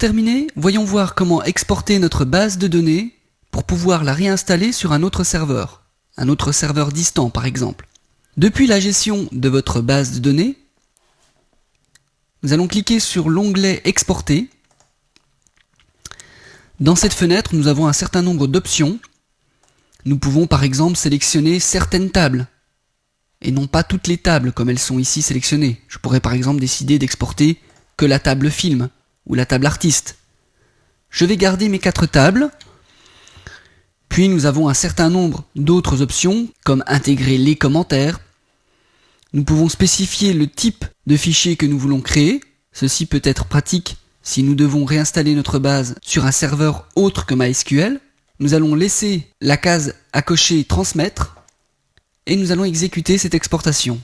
terminer, voyons voir comment exporter notre base de données pour pouvoir la réinstaller sur un autre serveur distant par exemple. Depuis la gestion de votre base de données, nous allons cliquer sur l'onglet Exporter. Dans cette fenêtre, nous avons un certain nombre d'options. Nous pouvons par exemple sélectionner certaines tables, et non pas toutes les tables comme elles sont ici sélectionnées. Je pourrais par exemple décider d'exporter que la table film ou la table artiste. Je vais garder mes 4 tables. Puis nous avons un certain nombre d'autres options, comme intégrer les commentaires. Nous pouvons spécifier le type de fichier que nous voulons créer. Ceci peut être pratique si nous devons réinstaller notre base sur un serveur autre que MySQL. Nous allons laisser la case à cocher transmettre et nous allons exécuter cette exportation.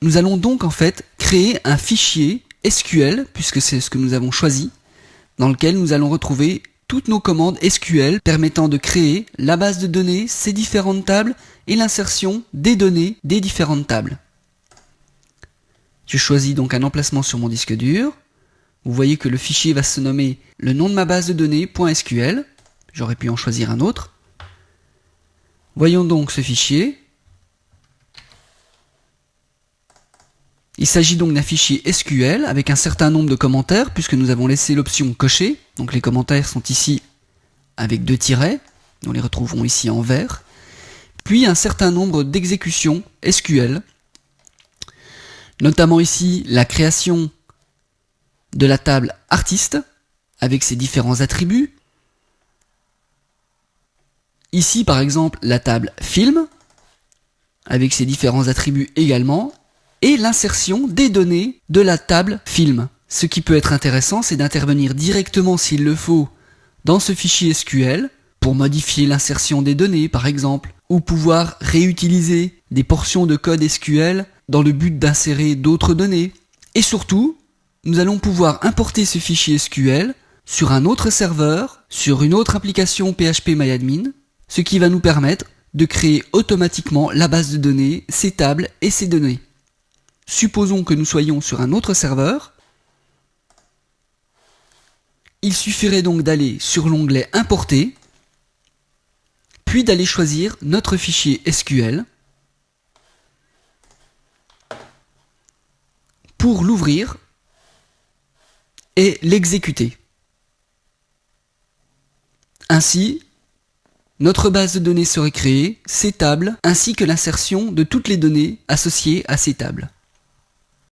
Nous allons donc en fait créer un fichier SQL, puisque c'est ce que nous avons choisi, dans lequel nous allons retrouver toutes nos commandes SQL permettant de créer la base de données, ses différentes tables et l'insertion des données des différentes tables. Je choisis donc un emplacement sur mon disque dur. Vous voyez que le fichier va se nommer le nom de ma base de données .sql. J'aurais pu en choisir un autre. Voyons donc ce fichier. Il s'agit donc d'un fichier SQL avec un certain nombre de commentaires puisque nous avons laissé l'option cocher. Donc les commentaires sont ici avec 2 tirets. Nous les retrouverons ici en vert. Puis un certain nombre d'exécutions SQL. Notamment ici la création de la table artiste avec ses différents attributs. Ici par exemple la table film avec ses différents attributs également. Et l'insertion des données de la table film. Ce qui peut être intéressant, c'est d'intervenir directement s'il le faut dans ce fichier SQL pour modifier l'insertion des données par exemple, ou pouvoir réutiliser des portions de code SQL dans le but d'insérer d'autres données. Et surtout, nous allons pouvoir importer ce fichier SQL sur un autre serveur, sur une autre application PHP-MyAdmin, ce qui va nous permettre de créer automatiquement la base de données, ses tables et ses données. Supposons que nous soyons sur un autre serveur. Il suffirait donc d'aller sur l'onglet Importer, puis d'aller choisir notre fichier SQL pour l'ouvrir et l'exécuter. Ainsi, notre base de données serait créée, ses tables, ainsi que l'insertion de toutes les données associées à ces tables.